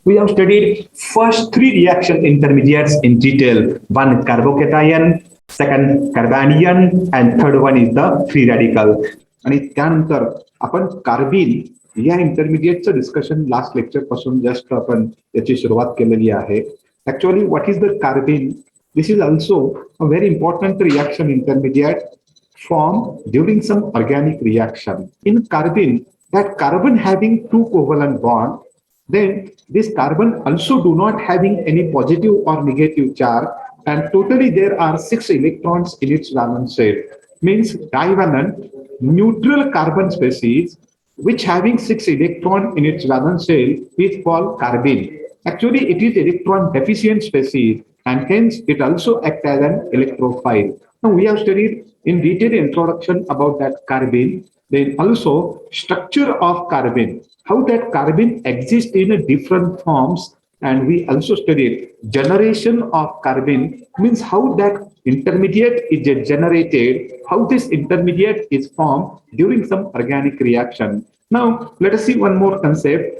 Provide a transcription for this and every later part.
We have studied first three reaction intermediates in detail. One carbocation, second carbanion, and third one is the free radical. आणि त्यानंतर आपण कार्बिन या इंटरमिडिएटचं discussion last lecture पासून just आपण याची सुरुवात केलेली आहे. Actually, what is the carbene? This is also a very important reaction intermediate formed during some organic reaction. In carbene, that carbon having two covalent bond, then this carbon also do not having any positive or negative charge, and totally there are 6 electrons in its valence shell. Means divalent neutral carbon species which having 6 electron in its valence shell is called carbene. Actually, it is electron deficient species and hence it also acts as an electrophile. Now we have studied in detail introduction about that carbene, then also structure of carbene, how that carbene exists in different forms, and we also studied generation of carbene, means how that intermediate is generated, how this intermediate is formed during some organic reaction. Now let us see one more concept.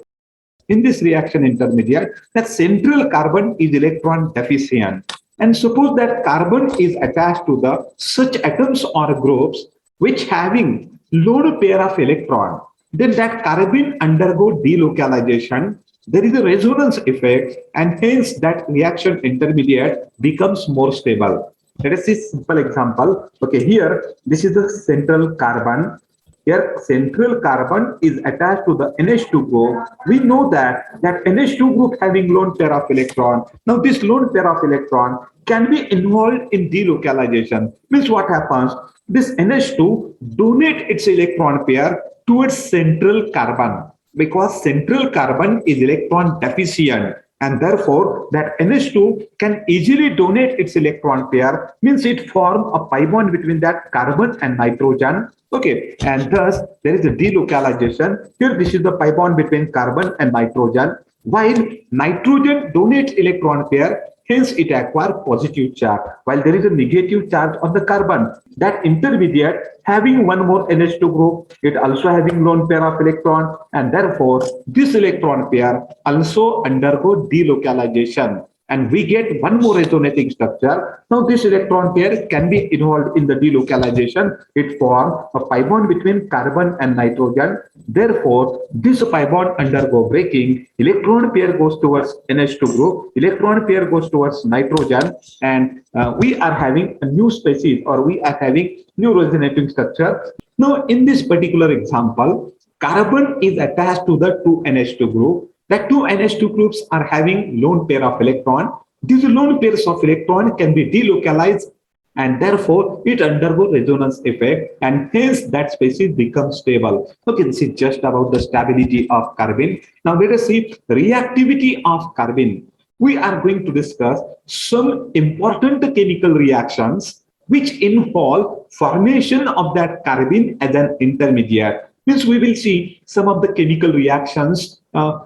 In this reaction intermediate, that central carbon is electron deficient. And suppose that carbon is attached to the such atoms or groups which having lone pair of electron, then that carbon undergo delocalization. There is a resonance effect, and hence that reaction intermediate becomes more stable. Let us see simple example. Okay, here this is the central carbon. Here central carbon is attached to the NH2 group. We know that NH2 group having lone pair of electron. Now this lone pair of electron can be involved in delocalization. Means what happens? This NH2 donate its electron pair towards central carbon because central carbon is electron deficient, and therefore that NH2 can easily donate its electron pair, means it form a pi bond between that carbon and nitrogen. Okay, and thus there is a delocalization. Here this is the pi bond between carbon and nitrogen, while nitrogen donates electron pair, hence it acquires positive charge, while there is a negative charge on the carbon. That intermediate having one more NH2 group, it also having lone pair of electron, and therefore this electron pair also undergo delocalization, and we get one more resonating structure. Now this electron pair can be involved in the delocalization. It forms a pi bond between carbon and nitrogen. Therefore, this pi bond undergo breaking. Electron pair goes towards NH2 group. Electron pair goes towards nitrogen, and we are having a new species, or we are having new resonating structure. Now, in this particular example, carbon is attached to the 2NH2 group. That two NH2 groups are having lone pair of electron. These lone pairs of electron can be delocalized, and therefore it undergo resonance effect, and hence that species becomes stable. Okay, this is just about the stability of carbene. Now let us see reactivity of carbene. We are going to discuss some important chemical reactions which involve formation of that carbene as an intermediate. Means we will see some of the chemical reactions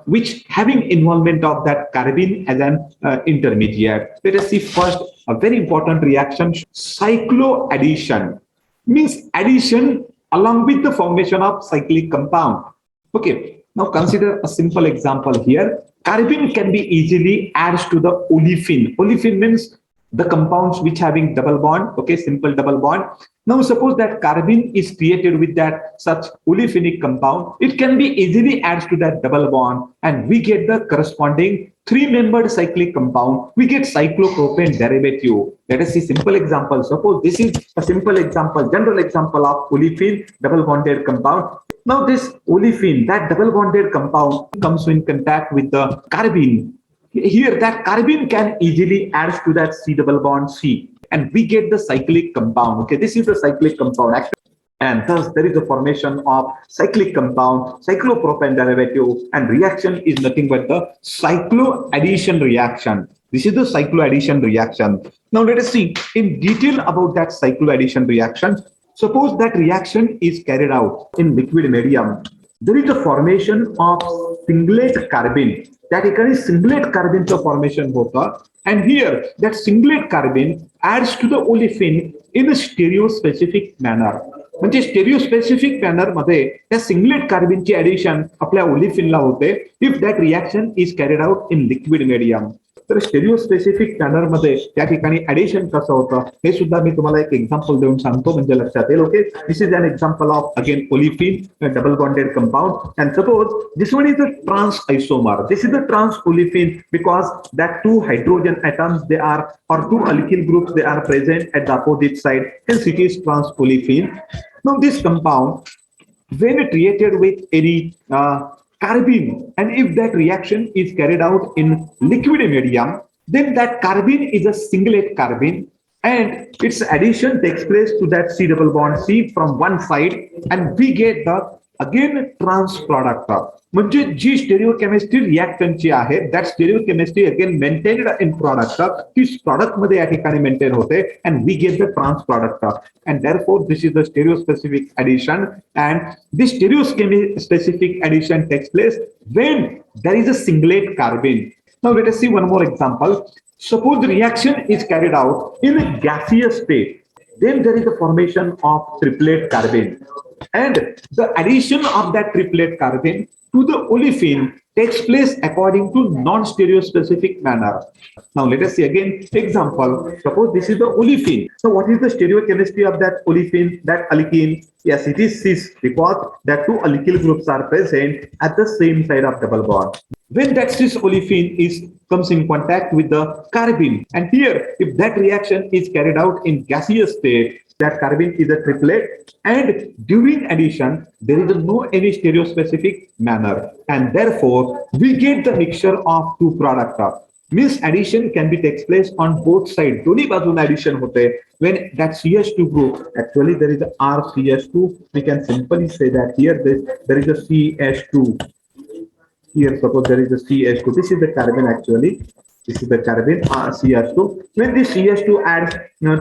which having involvement of that carbene as an intermediate. Let us see first a very important reaction, cycloaddition. Means addition along with the formation of cyclic compound. Okay, now consider a simple example here. Carbene can be easily added to the olefin. Olefin means the compounds which having double bond, okay, simple double bond. Now suppose that carbene is created with that such olefinic compound, it can be easily added to that double bond, and we get the corresponding three-membered cyclic compound. We get cyclopropane derivative. Let us see simple example. Suppose this is a simple example, general example of olefin double bonded compound. Now this olefin, that double bonded compound comes in contact with the carbene. Here that carbene can easily add to that C double bond C, and we get the cyclic compound. Okay, this is the cyclic compound, and thus there is a formation of cyclic compound, cyclopropane derivative, and reaction is nothing but the cycloaddition reaction. This is the cycloaddition reaction. Now let us see in detail about that cycloaddition reaction. Suppose that reaction is carried out in liquid medium. There is a formation of singlet carbene. त्या ठिकाणी singlet कार्बनचं formation होतं, and here that singlet carbene adds to the olefin in a stereospecific manner. म्हणजे stereo specific manner मध्ये त्या singlet कार्बिनची addition आपल्या ओलिफिनला होते if that reaction is carried out in liquid medium. तर stereo specific manner मध्ये त्या ठिकाणी ऍडिशन कसं होतं हे सुद्धा मी तुम्हाला एक एक्झाम्पल देऊन सांगतो म्हणजे लक्षात येईल. Okay, this is an example of again olefin double bonded compound and suppose this one is a trans isomer. This is a trans olefin because that two hydrogen atoms they are or two alkyl groups they are present at the opposite side, hence it is trans olefin. Now this compound when treated with any carbene and if that reaction is carried out in liquid medium, then that carbene is a singlet carbene and its addition takes place to that C double bond C from one side and we get the again trans product. म्हणजे जी stereochemistry रिॲक्टंटची आहे that stereochemistry again maintained in product ती product मध्ये या ठिकाणी maintain होते and we get the trans product and therefore this is the stereo specific addition and this stereo specific addition takes place when there is a singlet carbene. Now let us see one more example. Suppose the reaction is carried out in a gaseous state, then there is a formation of triplet carbene. And the addition of that triplet carbene to the olefin takes place according to non-stereospecific manner. Now let us see again example. Suppose this is the olefin. So what is the stereochemistry of that olefin, that alkene? Yes, it is cis because that two alkyl groups are present at the same side of double bond. When that cis olefin comes in contact with the carbene, and here if that reaction is carried out in gaseous state, that carbene is a triplet and during addition there is no any stereospecific manner and therefore we get the mixture of two products. Means addition can be takes place on both sides. दोन्ही बाजूने addition होते. When that CH2 group, actually there is a RCH2. We can simply say that here there is a CH2. Here suppose there is a CH2. This is the carbon actually. This is the carbon CH2. When this CH2 adds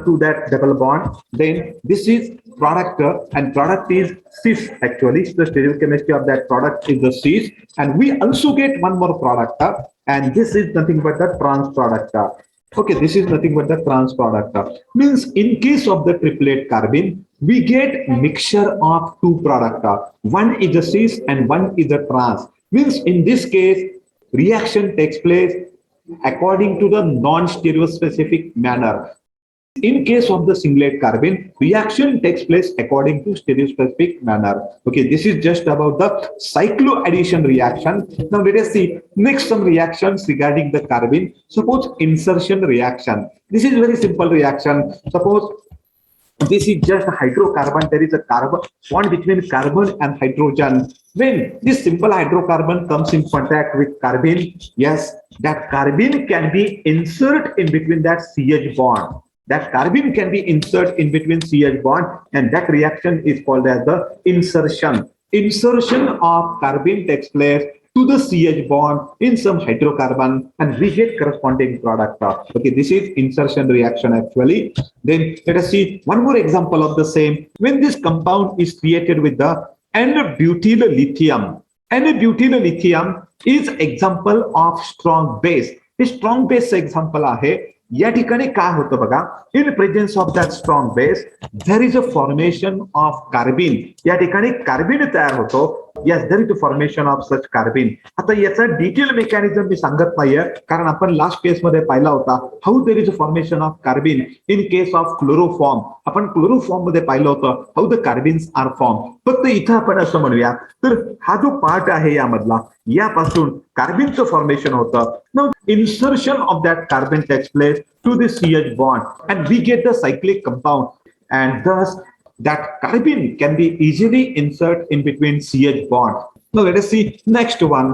to that double bond, then this is product and product is cis actually. So the stereochemistry of that product is the cis and we also get one more product and this is nothing but the trans product. Okay, this is nothing but the trans product. Means in case of the triplet carbene, we get mixture of two products. One is a cis and one is a trans. Means in this case, reaction takes place according to the non-stereospecific manner. In case of the singlet carbene, reaction takes place according to stereospecific manner. Okay, this is just about the cycloaddition reaction. Now let us see next some reactions regarding the carbene. Suppose insertion reaction. This is very simple reaction. Suppose this is just a hydrocarbon. There is a carbon bond between carbon and hydrogen. When this simple hydrocarbon comes in contact with carbene, yes, that carbene can be inserted in between that CH bond. That carbene can be inserted in between CH bond and that reaction is called as the insertion. Insertion of carbene takes place to the CH bond in some hydrocarbon and we get corresponding product. Okay, this is insertion reaction actually. Then let us see one more example of the same. When this compound is created with the N-butyl lithium. N-butyl lithium is example of strong base. Hey strong base example आहे. या ठिकाणी काय होतं बघा, in presence of that strong base there is a formation of carbene. या ठिकाणी carbene तयार होतो. Yes, there is a formation of such carbene. आता याचा डिटेल मेकॅनिझम मी सांगत नाहीये कारण आपण लास्ट केस मध्ये पाहिला होता how there is a formation of carbene in case of chloroform. आपण क्लोरोफॉर्म मध्ये पाहिलं होतं how the carbenes are form. फक्त इथं आपण असं म्हणूया तर हा जो पार्ट आहे यामधला यापासून कार्बिनचं फॉर्मेशन होतं. Now insertion of that carbon takes place to the CH bond and we get the cyclic compound and thus that carbene can be easily inserted in between CH bond. Now let us see next one,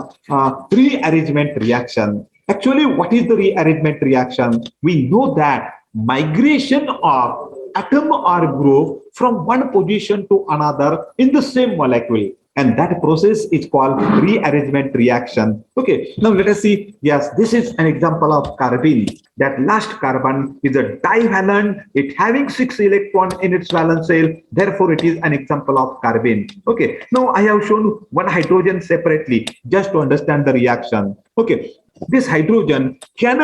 rearrangement reaction. Actually, what is the rearrangement reaction? We know that migration of atom or group from one position to another in the same molecule. And that process is called rearrangement reaction. Okay, now let us see. Yes, this is an example of carbene. That last carbon is a divalent. It having 6 electrons in its valence shell. Therefore, it is an example of carbene. Okay, now I have shown one hydrogen separately just to understand the reaction. Okay, this hydrogen can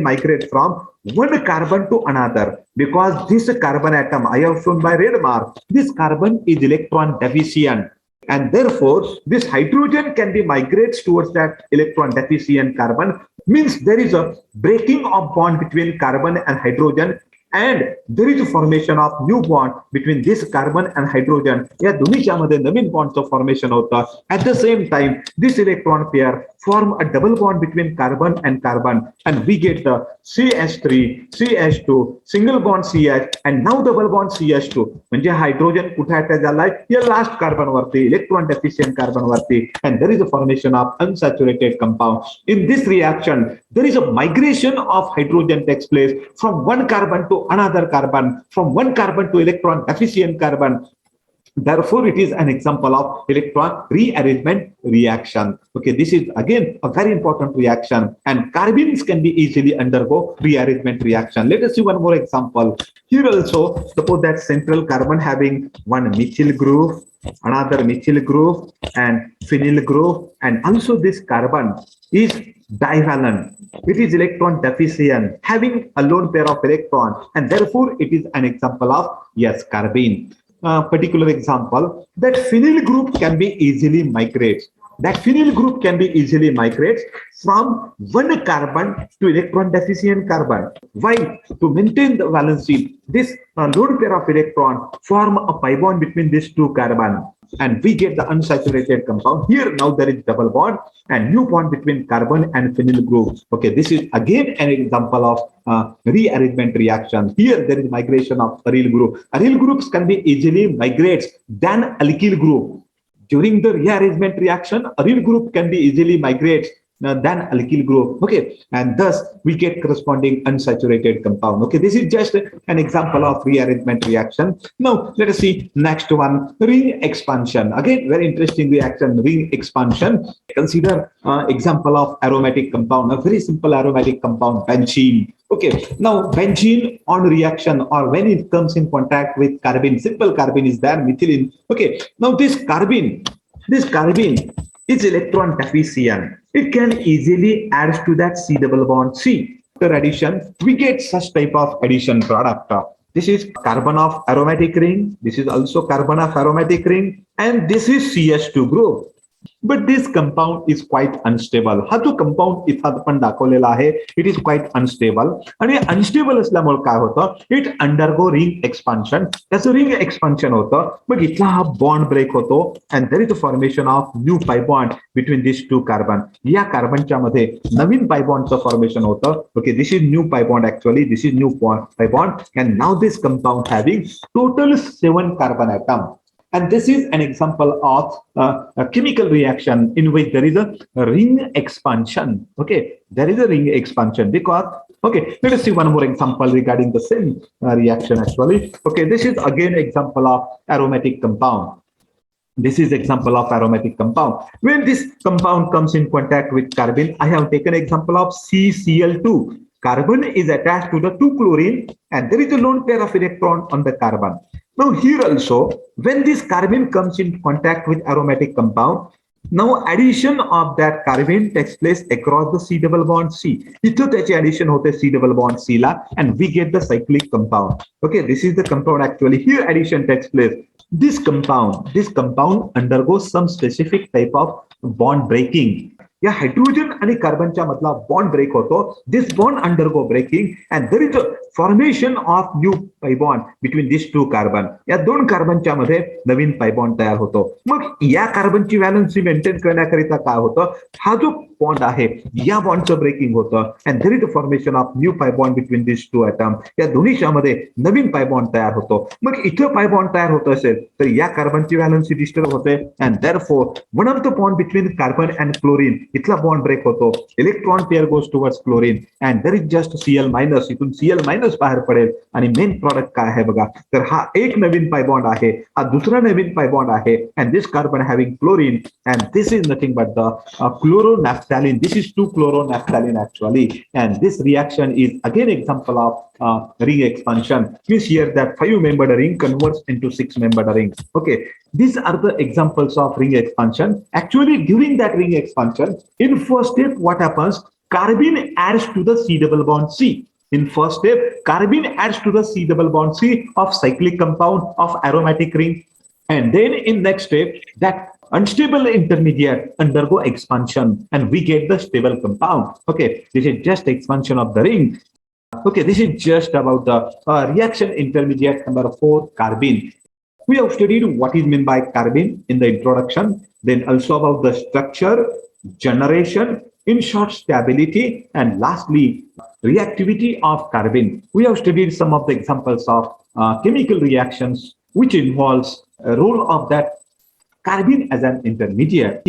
migrate from, one carbon to another, because this carbon atom I have shown by red mark, this carbon is electron deficient, and therefore this hydrogen can be migrates towards that electron deficient carbon, means there is a breaking of bond between carbon and hydrogen, and there is a formation of new bond between this carbon and hydrogen. या दोन्हीच्या मध्ये नवीन बॉन्डचं formation होतं. At the same time, this electron pair form a double bond between carbon and carbon, and we get the CH3, CH2, single bond CH, and now double bond CH2. म्हणजे hydrogen कुठे attach झालाय? या last carbon वरती, electron deficient carbon वरती, and there is a formation of unsaturated compound. In this reaction, there is a migration of hydrogen takes place from one carbon to another carbon, from one carbon to electron deficient carbon. Therefore, it is an example of electron rearrangement reaction. Okay, this is again a very important reaction, and carbenes can be easily undergo rearrangement reaction. Let us see one more example. Here also, suppose that central carbon having one methyl group, another methyl group, and phenyl group, and also this carbon is divalent. It is electron deficient, having a lone pair of electron, and therefore it is an example of, yes, carbene. Particular example, that phenyl group can be easily migrate. That phenyl group can be easily migrate from one carbon to electron deficient carbon. Why? To maintain the valency, this lone pair of electron form a pi bond between these two carbon, and we get the unsaturated compound. Here now there is double bond and new bond between carbon and phenyl group. Okay, this is again an example of rearrangement reaction. Here there is migration of aryl group. Aryl groups can be easily migrates than alkyl group. During the rearrangement reaction, aryl group can be easily migrates than alkyl group. Okay, and thus we get corresponding unsaturated compound. Okay, this is just an example of rearrangement reaction. Now let us see next one, ring expansion. Again, very interesting reaction, ring expansion. Consider example of aromatic compound, a very simple aromatic compound, benzene. Okay, now benzene on reaction, or when it comes in contact with carbene, simple carbene is there, methylene. Okay, now this carbene is electron deficient. It can easily add to that C double bond C. After addition, we get such type of addition product. This is carbon of aromatic ring. This is also carbon of aromatic ring, and this is CH2 group. But this compound is quite unstable. हा जो compound इथं आपण दाखवलेला आहे, it is quite unstable. आणि unstable असल्यामुळे काय होतं, इट अंडरगो रिंग एक्सपान्शन. त्याचं रिंग एक्सपान्शन होतं, मग इथला हा बॉन्ड ब्रेक होतो, and there is a formation of new pi bond between this two carbon. या कार्बनच्या मध्ये नवीन पाय बॉन्डचं फॉर्मेशन होतं. Okay, this is new pi bond actually, this is new pi bond, and now this compound having total 7 carbon atom. And this is an example of a chemical reaction in which there is a ring expansion. Okay, there is a ring expansion because, okay, let us see one more example regarding the same reaction actually. Okay, this is again example of aromatic compound. This is example of aromatic compound. When this compound comes in contact with carbene, I have taken example of CCl2. Carbon is attached to the 2 chlorine, and there is a lone pair of electron on the carbon. Now here also, when this carbene comes in contact with aromatic compound, now addition of that carbene takes place across the C double bond C. इथं त्याची addition होते C double bond C ला, and we get the cyclic compound. Okay, this is the compound actually. Here addition takes place. This compound undergoes some specific type of bond breaking. या hydrogen आणि कार्बनच्या मधला bond break होतो. This bond undergo breaking, and there is a formation of new pi bond between this two carbon. या दोन कार्बनच्या मध्ये नवीन pi bond तयार होतो. मग या कार्बनची व्हॅलन्सी मेंटेन करण्याकरिता काय होतं, हा जो बॉन्ड आहे या बॉन्डचं ब्रेकिंग होतं, and there is a formation of new pi bond between this two atom. या दोन्हीच्या मध्ये नवीन पाय बॉन्ड तयार होतो. मग इथं पाय बॉन्ड तयार होत असेल तर या कार्बनची व्हॅलन्सी डिस्टर्ब होते, and therefore one of the bond between carbon and chlorine, इथला बॉन्ड ब्रेक होतो. Electron pair goes towards chlorine, and there is just Cl minus. इथून Cl मायनस बाहेर पडेल, आणि मेन प्रॉडक्ट काय आहे बघा, तर हा एक नवीन पाय बॉन्ड आहे, हा दुसरा नवीन पाय बॉन्ड आहे, and this carbon having chlorine, and this is nothing but the chloro-naphthalene. This is 2-chloro-naphthalene actually, and this reaction is again example of ring expansion. Means here that 5-membered ring converts into 6-membered ring. Okay, These are the examples of ring expansion. Actually, during that ring expansion, in first step, what happens? Carbene adds to the C double bond C. In first step, carbene adds to the C double bond C of cyclic compound of aromatic ring. And then in next step, that unstable intermediate undergo expansion and we get the stable compound. Okay, this is just expansion of the ring. Okay, this is just about the reaction intermediate number 4, carbene. We have studied what is meant by carbene in the introduction, then also about the structure, generation, in short stability, and lastly reactivity of carbene. We have studied some of the examples of chemical reactions which involves a role of that carbene as an intermediate.